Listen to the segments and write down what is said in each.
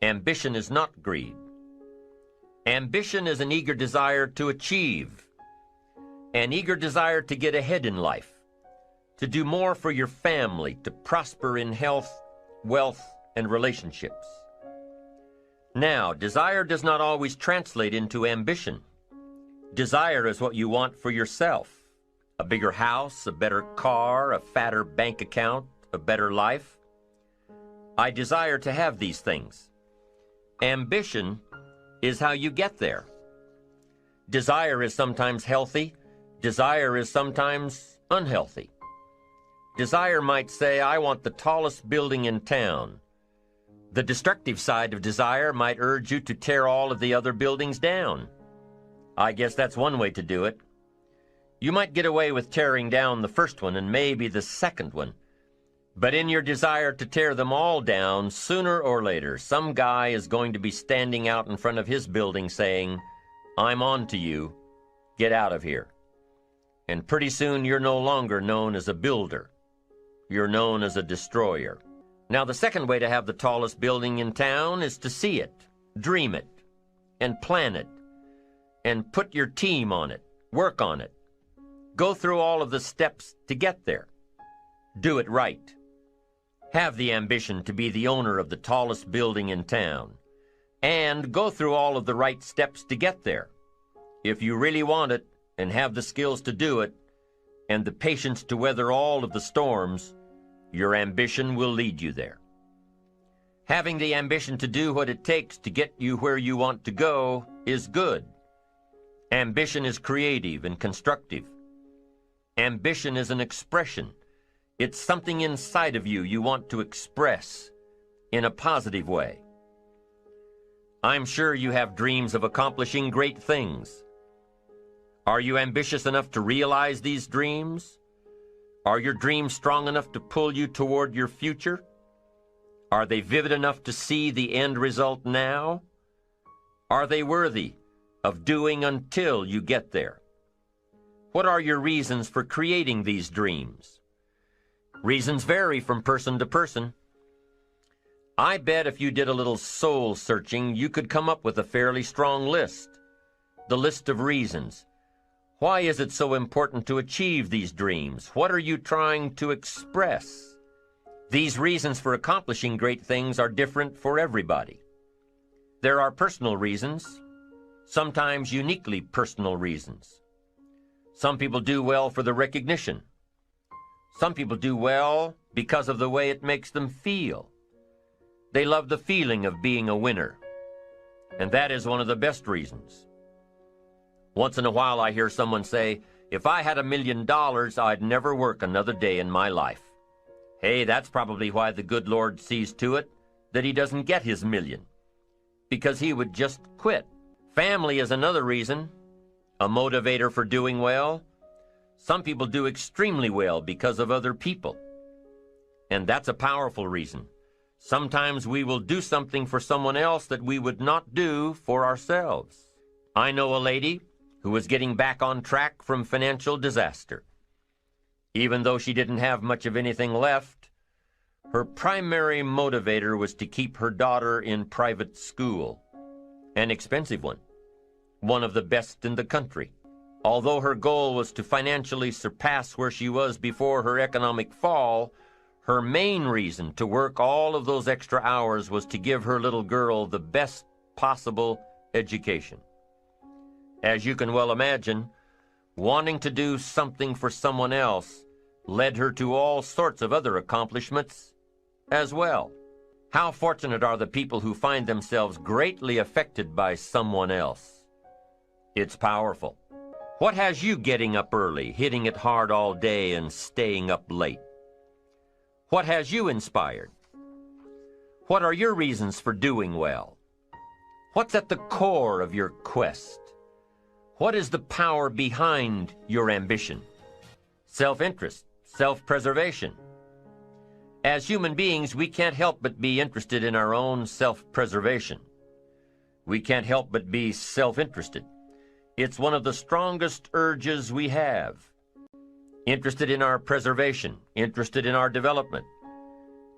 Ambition is not greed. Ambition is an eager desire to achieve, an eager desire to get ahead in life, to do more for your family, to prosper in health, wealth, and relationships. Now, desire does not always translate into ambition. Desire is what you want for yourself. A bigger house, a better car, a fatter bank account, a better life. I desire to have these things. Ambition is how you get there. Desire is sometimes healthy. Desire is sometimes unhealthy. Desire might say, I want the tallest building in town. The destructive side of desire might urge you to tear all of the other buildings down. I guess that's one way to do it. You might get away with tearing down the first one and maybe the second one. But in your desire to tear them all down, sooner or later, some guy is going to be standing out in front of his building saying, I'm on to you. Get out of here. And pretty soon you're no longer known as a builder. You're known as a destroyer. Now, the second way to have the tallest building in town is to see it, dream it, and plan it, and put your team on it, work on it. Go through all of the steps to get there. Do it right. Have the ambition to be the owner of the tallest building in town. And go through all of the right steps to get there. If you really want it, and have the skills to do it, and the patience to weather all of the storms, your ambition will lead you there. Having the ambition to do what it takes to get you where you want to go is good. Ambition is creative and constructive. Ambition is an expression. It's something inside of you want to express in a positive way. I'm sure you have dreams of accomplishing great things. Are you ambitious enough to realize these dreams? Are your dreams strong enough to pull you toward your future? Are they vivid enough to see the end result now? Are they worthy of doing until you get there? What are your reasons for creating these dreams? Reasons vary from person to person. I bet if you did a little soul searching, you could come up with a fairly strong list. The list of reasons. Why is it so important to achieve these dreams? What are you trying to express? These reasons for accomplishing great things are different for everybody. There are personal reasons, sometimes uniquely personal reasons. Some people do well for the recognition. Some people do well because of the way it makes them feel. They love the feeling of being a winner, and that is one of the best reasons. Once in a while I hear someone say, if I had $1 million, I'd never work another day in my life. Hey, that's probably why the good Lord sees to it that he doesn't get his million, because he would just quit. Family is another reason, a motivator for doing well. Some people do extremely well because of other people, and that's a powerful reason. Sometimes we will do something for someone else that we would not do for ourselves. I know a lady who was getting back on track from financial disaster. Even though she didn't have much of anything left, her primary motivator was to keep her daughter in private school, an expensive one of the best in the country. Although her goal was to financially surpass where she was before her economic fall, her main reason to work all of those extra hours was to give her little girl the best possible education. As you can well imagine, wanting to do something for someone else led her to all sorts of other accomplishments as well. How fortunate are the people who find themselves greatly affected by someone else? It's powerful. What has you getting up early, hitting it hard all day, and staying up late? What has you inspired? What are your reasons for doing well? What's at the core of your quest? What is the power behind your ambition? Self-interest, self-preservation. As human beings, we can't help but be interested in our own self-preservation. We can't help but be self-interested. It's one of the strongest urges we have. Interested in our preservation, interested in our development,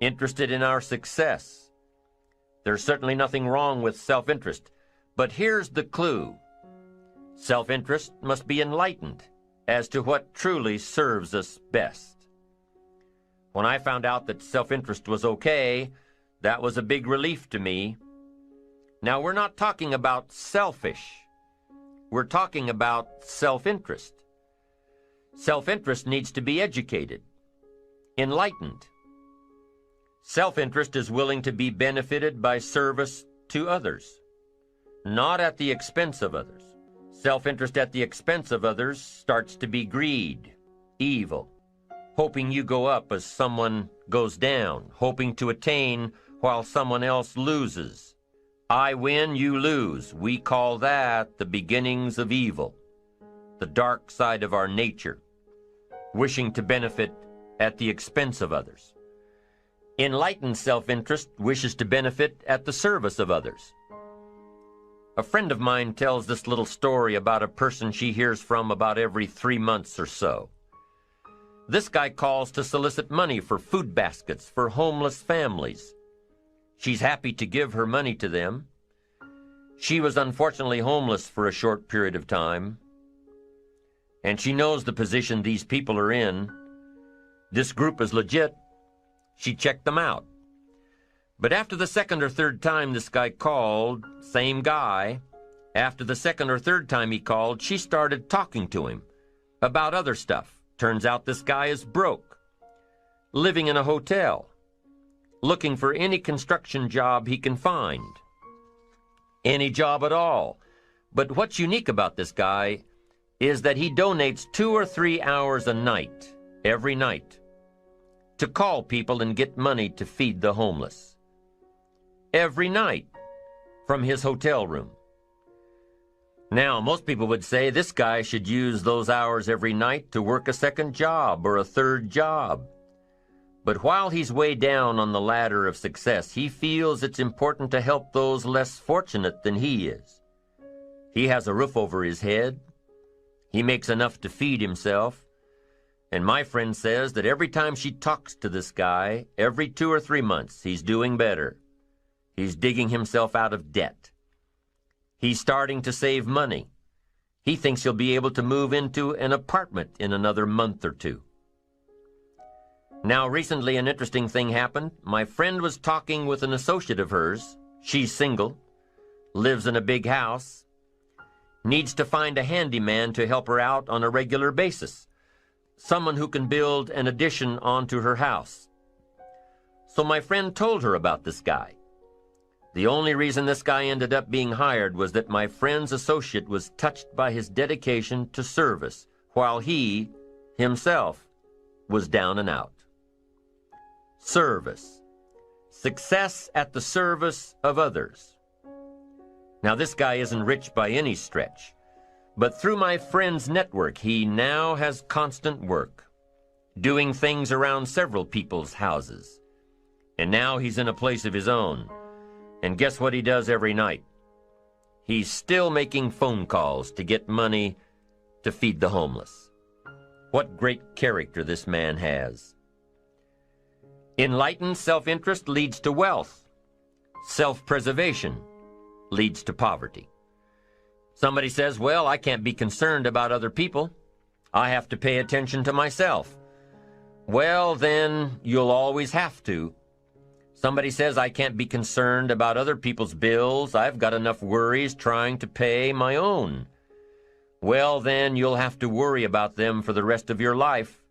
interested in our success. There's certainly nothing wrong with self-interest. But here's the clue. Self-interest must be enlightened as to what truly serves us best. When I found out that self-interest was okay, that was a big relief to me. Now, we're not talking about selfish. We're talking about self-interest. Self-interest needs to be educated, enlightened. Self-interest is willing to be benefited by service to others, not at the expense of others. Self-interest at the expense of others starts to be greed, evil, hoping you go up as someone goes down, hoping to attain while someone else loses. I win, you lose. We call that the beginnings of evil, the dark side of our nature, wishing to benefit at the expense of others. Enlightened self-interest wishes to benefit at the service of others. A friend of mine tells this little story about a person she hears from about every 3 months or so. This guy calls to solicit money for food baskets for homeless families. She's happy to give her money to them. She was unfortunately homeless for a short period of time, and she knows the position these people are in. This group is legit. She checked them out. But after the second or third time this guy called, same guy, after the second or third time he called, she started talking to him about other stuff. Turns out this guy is broke, living in a hotel, looking for any construction job he can find. Any job at all. But what's unique about this guy is that he donates 2 or 3 hours a night, every night, to call people and get money to feed the homeless. Every night, from his hotel room. Now, most people would say this guy should use those hours every night to work a second job or a third job. But while he's way down on the ladder of success, he feels it's important to help those less fortunate than he is. He has a roof over his head. He makes enough to feed himself. And my friend says that every time she talks to this guy, every 2 or 3 months, he's doing better. He's digging himself out of debt. He's starting to save money. He thinks he'll be able to move into an apartment in another month or 2. Now, recently an interesting thing happened. My friend was talking with an associate of hers. She's single, lives in a big house, needs to find a handyman to help her out on a regular basis, someone who can build an addition onto her house. So my friend told her about this guy. The only reason this guy ended up being hired was that my friend's associate was touched by his dedication to service, while he, himself, was down and out. Service. Success at the service of others. Now, this guy isn't rich by any stretch, but through my friend's network, he now has constant work, doing things around several people's houses. And now he's in a place of his own. And guess what he does every night? He's still making phone calls to get money to feed the homeless. What great character this man has. Enlightened self-interest leads to wealth. Self-preservation leads to poverty. Somebody says, well, I can't be concerned about other people. I have to pay attention to myself. Well, then you'll always have to. Somebody says I can't be concerned about other people's bills. I've got enough worries trying to pay my own. Well, then you'll have to worry about them for the rest of your life.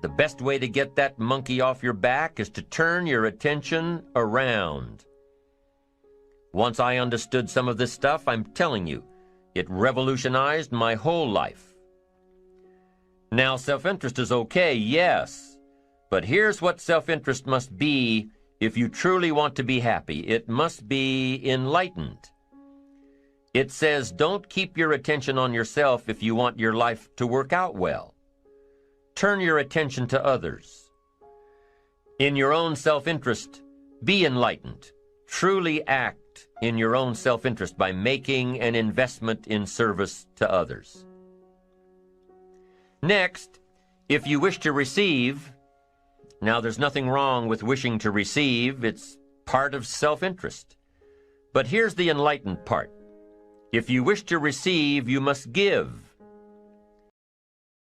The best way to get that monkey off your back is to turn your attention around. Once I understood some of this stuff, I'm telling you, it revolutionized my whole life. Now, self-interest is okay, yes. But here's what self-interest must be if you truly want to be happy. It must be enlightened. It says, don't keep your attention on yourself if you want your life to work out well. Turn your attention to others. In your own self-interest, be enlightened. Truly act in your own self-interest by making an investment in service to others. Next, if you wish to receive, now there's nothing wrong with wishing to receive. It's part of self-interest. But here's the enlightened part. If you wish to receive, you must give.